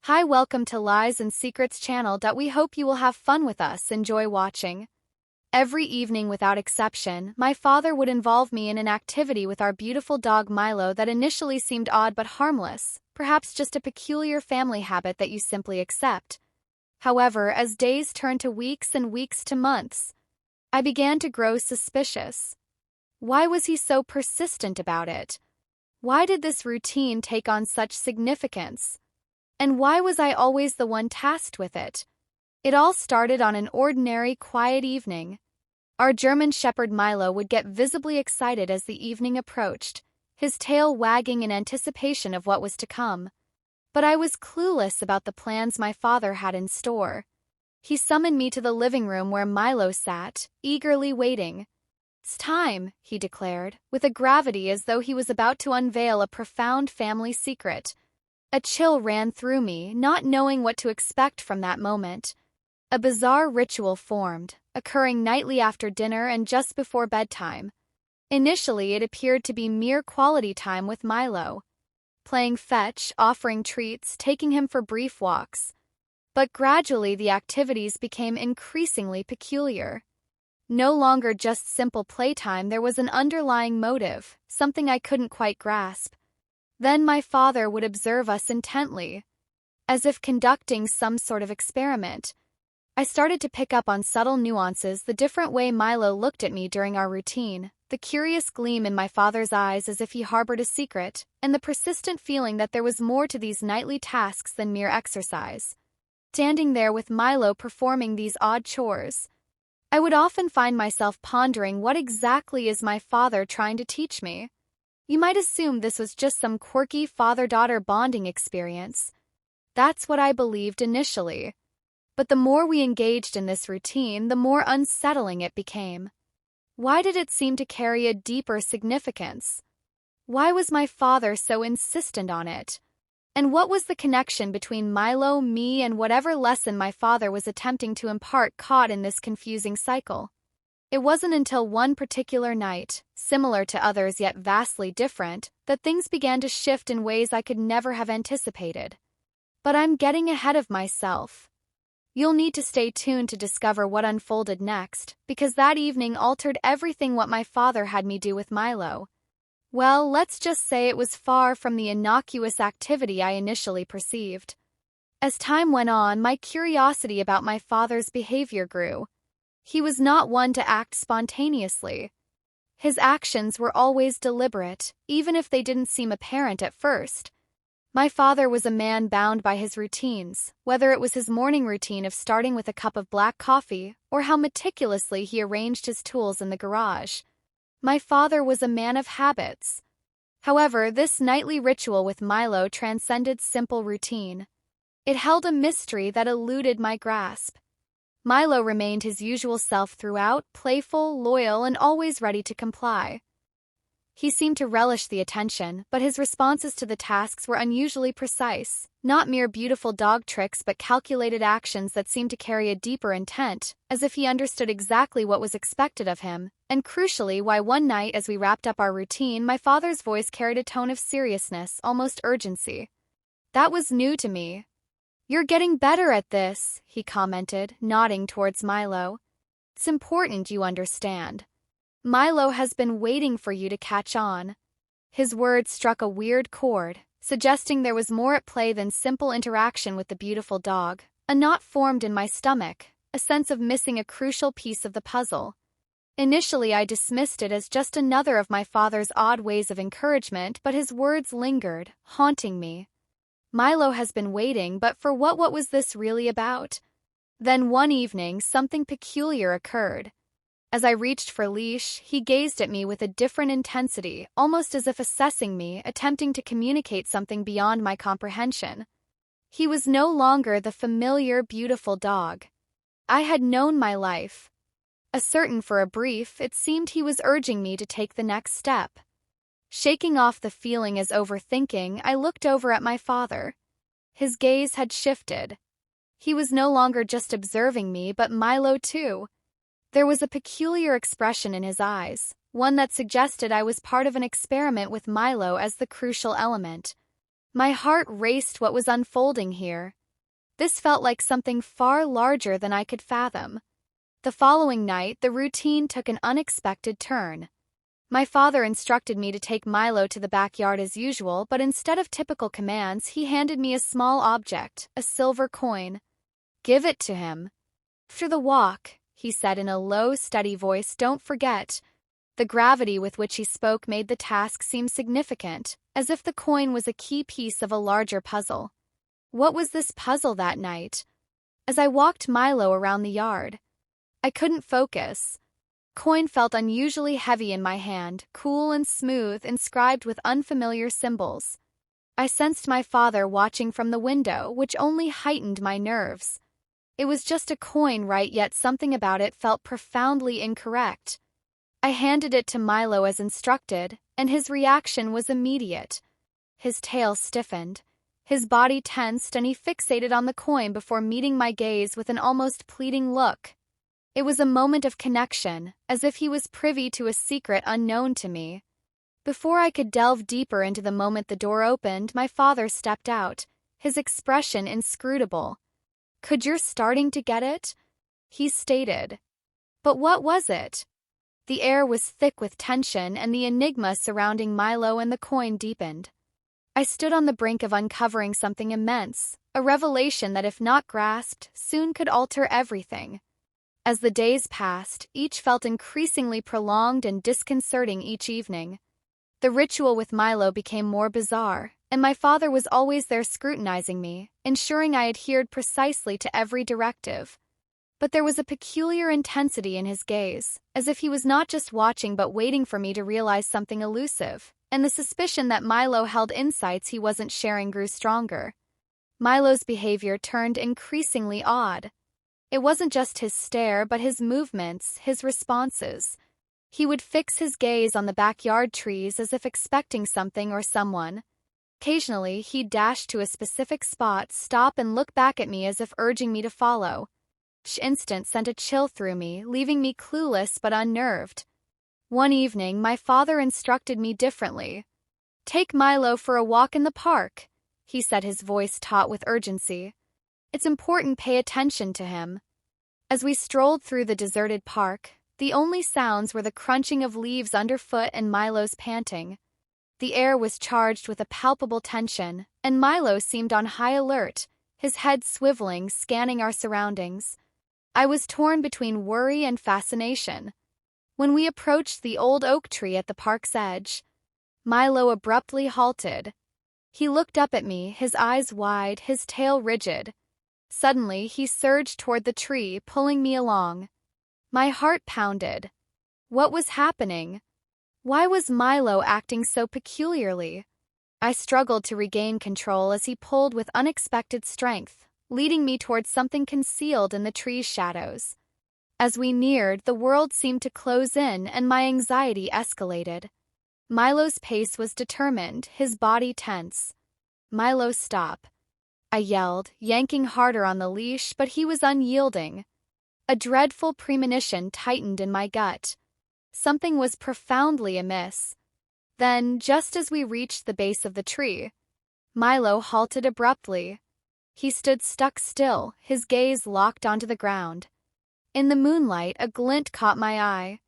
Hi, welcome to Lies and Secrets channel. We hope you will have fun with us. Enjoy watching. Every evening without exception, my father would involve me in an activity with our beautiful dog Milo that initially seemed odd but harmless, perhaps just a peculiar family habit that you simply accept. However, as days turned to weeks and weeks to months, I began to grow suspicious. Why was he so persistent about it? Why did this routine take on such significance? And why was I always the one tasked with it? It all started on an ordinary, quiet evening. Our German Shepherd Milo would get visibly excited as the evening approached, his tail wagging in anticipation of what was to come. But I was clueless about the plans my father had in store. He summoned me to the living room where Milo sat, eagerly waiting. "It's time," he declared, with a gravity as though he was about to unveil a profound family secret. A chill ran through me, not knowing what to expect from that moment. A bizarre ritual formed, occurring nightly after dinner and just before bedtime. Initially, it appeared to be mere quality time with Milo, playing fetch, offering treats, taking him for brief walks. But gradually the activities became increasingly peculiar. No longer just simple playtime, there was an underlying motive, something I couldn't quite grasp. Then my father would observe us intently, as if conducting some sort of experiment. I started to pick up on subtle nuances, the different way Milo looked at me during our routine, the curious gleam in my father's eyes as if he harbored a secret, and the persistent feeling that there was more to these nightly tasks than mere exercise. Standing there with Milo performing these odd chores, I would often find myself pondering, what exactly is my father trying to teach me? You might assume this was just some quirky father-daughter bonding experience. That's what I believed initially. But the more we engaged in this routine, the more unsettling it became. Why did it seem to carry a deeper significance? Why was my father so insistent on it? And what was the connection between Milo, me, and whatever lesson my father was attempting to impart caught in this confusing cycle? It wasn't until one particular night, similar to others yet vastly different, that things began to shift in ways I could never have anticipated. But I'm getting ahead of myself. You'll need to stay tuned to discover what unfolded next, because that evening altered everything what my father had me do with Milo. Well, let's just say it was far from the innocuous activity I initially perceived. As time went on, my curiosity about my father's behavior grew. He was not one to act spontaneously. His actions were always deliberate, even if they didn't seem apparent at first. My father was a man bound by his routines, whether it was his morning routine of starting with a cup of black coffee, or how meticulously he arranged his tools in the garage. My father was a man of habits. However, this nightly ritual with Milo transcended simple routine. It held a mystery that eluded my grasp. Milo remained his usual self throughout, playful, loyal, and always ready to comply. He seemed to relish the attention, but his responses to the tasks were unusually precise, not mere beautiful dog tricks but calculated actions that seemed to carry a deeper intent, as if he understood exactly what was expected of him, and crucially why one night as we wrapped up our routine my father's voice carried a tone of seriousness, almost urgency. That was new to me. "You're getting better at this," he commented, nodding towards Milo. "It's important you understand. Milo has been waiting for you to catch on." His words struck a weird chord, suggesting there was more at play than simple interaction with the beautiful dog. A knot formed in my stomach, a sense of missing a crucial piece of the puzzle. Initially, I dismissed it as just another of my father's odd ways of encouragement, but his words lingered, haunting me. Milo has been waiting, but for what? What was this really about? Then one evening, something peculiar occurred. As I reached for leash, he gazed at me with a different intensity, almost as if assessing me, attempting to communicate something beyond my comprehension. He was no longer the familiar, beautiful dog I had known my life. Uncertain for a brief, it seemed he was urging me to take the next step. Shaking off the feeling as overthinking, I looked over at my father. His gaze had shifted. He was no longer just observing me, but Milo too. There was a peculiar expression in his eyes, one that suggested I was part of an experiment with Milo as the crucial element. My heart raced what was unfolding here. This felt like something far larger than I could fathom. The following night, the routine took an unexpected turn. My father instructed me to take Milo to the backyard as usual, but instead of typical commands, he handed me a small object, a silver coin. "Give it to him." "After the walk," he said in a low, steady voice, "don't forget." The gravity with which he spoke made the task seem significant, as if the coin was a key piece of a larger puzzle. What was this puzzle that night? As I walked Milo around the yard, I couldn't focus. Coin felt unusually heavy in my hand, cool and smooth, inscribed with unfamiliar symbols. I sensed my father watching from the window, which only heightened my nerves. It was just a coin, right, yet something about it felt profoundly incorrect. I handed it to Milo as instructed, and his reaction was immediate. His tail stiffened, his body tensed, and he fixated on the coin before meeting my gaze with an almost pleading look. It was a moment of connection, as if he was privy to a secret unknown to me. Before I could delve deeper into the moment the door opened, my father stepped out, his expression inscrutable. "Could you're starting to get it?" he stated. But what was it? The air was thick with tension, and the enigma surrounding Milo and the coin deepened. I stood on the brink of uncovering something immense, a revelation that, if not grasped, soon could alter everything. As the days passed, each felt increasingly prolonged and disconcerting each evening. The ritual with Milo became more bizarre, and my father was always there scrutinizing me, ensuring I adhered precisely to every directive. But there was a peculiar intensity in his gaze, as if he was not just watching but waiting for me to realize something elusive, and the suspicion that Milo held insights he wasn't sharing grew stronger. Milo's behavior turned increasingly odd. It wasn't just his stare, but his movements, his responses. He would fix his gaze on the backyard trees as if expecting something or someone. Occasionally, he'd dash to a specific spot, stop, and look back at me as if urging me to follow. Each instant sent a chill through me, leaving me clueless but unnerved. One evening, my father instructed me differently. "Take Milo for a walk in the park," he said, his voice taut with urgency. "It's important, pay attention to him." As we strolled through the deserted park, the only sounds were the crunching of leaves underfoot and Milo's panting. The air was charged with a palpable tension, and Milo seemed on high alert, his head swiveling, scanning our surroundings. I was torn between worry and fascination. When we approached the old oak tree at the park's edge, Milo abruptly halted. He looked up at me, his eyes wide, his tail rigid. Suddenly, he surged toward the tree, pulling me along. My heart pounded. What was happening? Why was Milo acting so peculiarly? I struggled to regain control as he pulled with unexpected strength, leading me towards something concealed in the tree's shadows. As we neared, the world seemed to close in, and my anxiety escalated. Milo's pace was determined, his body tense. "Milo, stop," I yelled, yanking harder on the leash, but he was unyielding. A dreadful premonition tightened in my gut. Something was profoundly amiss. Then, just as we reached the base of the tree, Milo halted abruptly. He stood stuck still, his gaze locked onto the ground. In the moonlight, a glint caught my eye.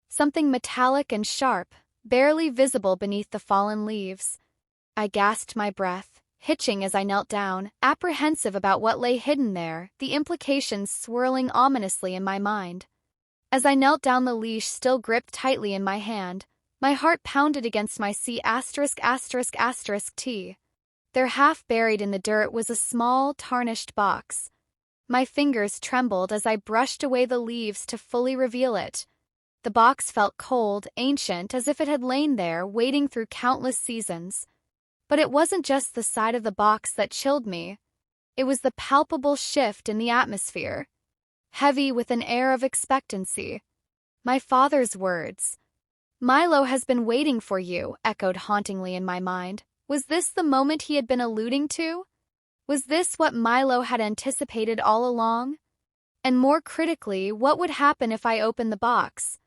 Something metallic and sharp, barely visible beneath the fallen leaves. I gasped my breath, hitching as I knelt down, apprehensive about what lay hidden there, the implications swirling ominously in my mind. As I knelt down, the leash still gripped tightly in my hand, my heart pounded against my C*******T. There, half buried in the dirt, was a small, tarnished box. My fingers trembled as I brushed away the leaves to fully reveal it. The box felt cold, ancient, as if it had lain there, waiting through countless seasons. But it wasn't just the side of the box that chilled me. It was the palpable shift in the atmosphere. Heavy with an air of expectancy. My father's words, "Milo has been waiting for you," echoed hauntingly in my mind. Was this the moment he had been alluding to? Was this what Milo had anticipated all along? And more critically, what would happen if I opened the box?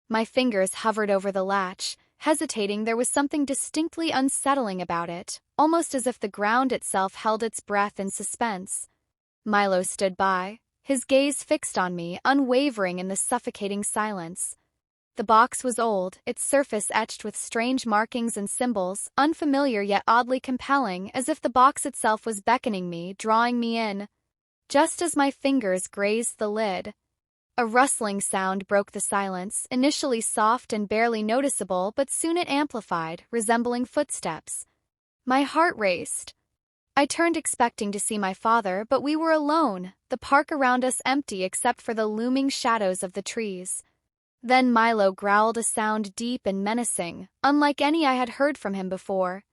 My fingers hovered over the latch, Hesitating, there was something distinctly unsettling about it, almost as if the ground itself held its breath in suspense. Milo stood by, his gaze fixed on me, unwavering in the suffocating silence. The box was old, its surface etched with strange markings and symbols, unfamiliar yet oddly compelling, as if the box itself was beckoning me, drawing me in. Just as my fingers grazed the lid, a rustling sound broke the silence, initially soft and barely noticeable, but soon it amplified, resembling footsteps. My heart raced. I turned expecting to see my father, but we were alone, the park around us empty except for the looming shadows of the trees. Then Milo growled, a sound deep and menacing, unlike any I had heard from him before.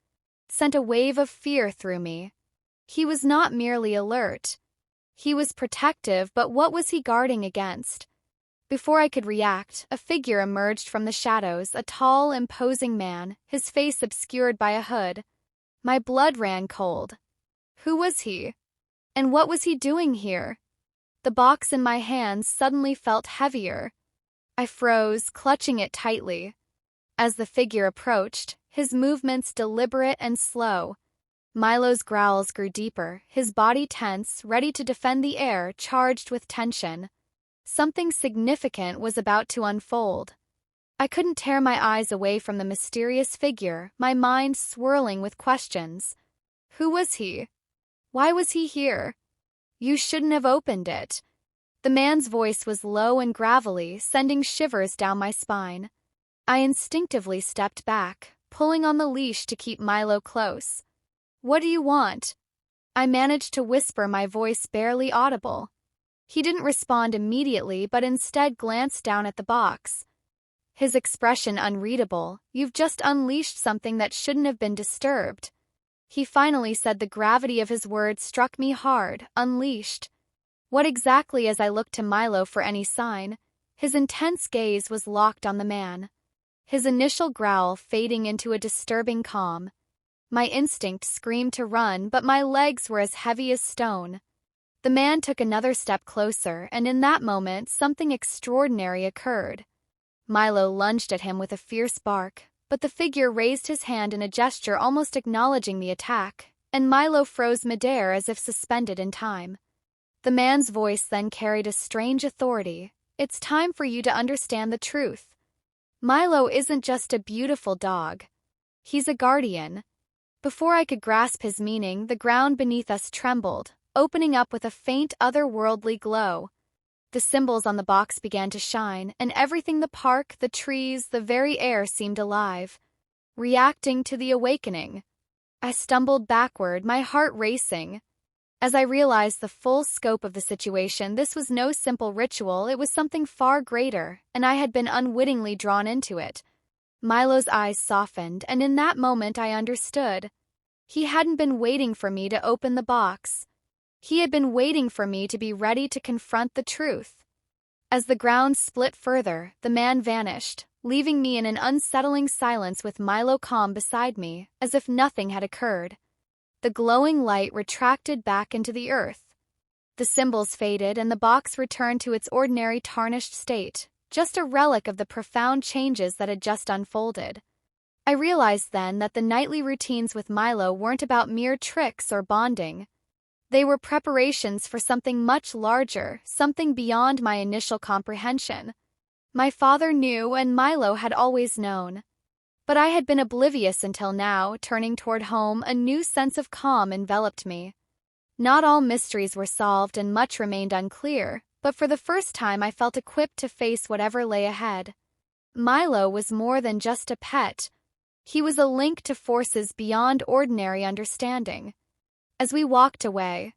It sent a wave of fear through me. He was not merely alert. He was protective, but what was he guarding against? Before I could react, a figure emerged from the shadows, a tall, imposing man, his face obscured by a hood. My blood ran cold. Who was he? And what was he doing here? The box in my hands suddenly felt heavier. I froze, clutching it tightly. As the figure approached, his movements deliberate and slow. Milo's growls grew deeper, his body tense, ready to defend the air, charged with tension. Something significant was about to unfold. I couldn't tear my eyes away from the mysterious figure, my mind swirling with questions. Who was he? Why was he here? You shouldn't have opened it. The man's voice was low and gravelly, sending shivers down my spine. I instinctively stepped back, pulling on the leash to keep Milo close. What do you want? I managed to whisper, my voice barely audible. He didn't respond immediately, but instead glanced down at the box. His expression unreadable. You've just unleashed something that shouldn't have been disturbed. He finally said. The gravity of his words struck me hard. Unleashed. What exactly? As I looked to Milo for any sign, his intense gaze was locked on the man. His initial growl fading into a disturbing calm. My instinct screamed to run, but my legs were as heavy as stone. The man took another step closer, and in that moment, something extraordinary occurred. Milo lunged at him with a fierce bark, but the figure raised his hand in a gesture almost acknowledging the attack, and Milo froze midair as if suspended in time. The man's voice then carried a strange authority. It's time for you to understand the truth. Milo isn't just a beautiful dog. He's a guardian. Before I could grasp his meaning, the ground beneath us trembled, opening up with a faint otherworldly glow. The symbols on the box began to shine, and everything, the park, the trees, the very air seemed alive, reacting to the awakening. I stumbled backward, my heart racing. As I realized the full scope of the situation, this was no simple ritual, it was something far greater, and I had been unwittingly drawn into it. Milo's eyes softened, and in that moment I understood. He hadn't been waiting for me to open the box. He had been waiting for me to be ready to confront the truth. As the ground split further, the man vanished, leaving me in an unsettling silence with Milo calm beside me, as if nothing had occurred. The glowing light retracted back into the earth. The symbols faded, and the box returned to its ordinary tarnished state, just a relic of the profound changes that had just unfolded. I realized then that the nightly routines with Milo weren't about mere tricks or bonding. They were preparations for something much larger, something beyond my initial comprehension. My father knew, and Milo had always known. But I had been oblivious until now. Turning toward home, a new sense of calm enveloped me. Not all mysteries were solved and much remained unclear, but for the first time I felt equipped to face whatever lay ahead. Milo was more than just a pet. He was a link to forces beyond ordinary understanding. As we walked away,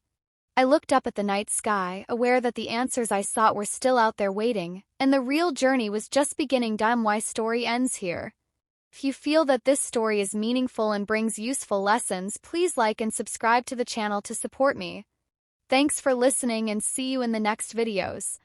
I looked up at the night sky, aware that the answers I sought were still out there waiting, and the real journey was just beginning. My story ends here. If you feel that this story is meaningful and brings useful lessons, please like and subscribe to the channel to support me. Thanks for listening, and see you in the next videos.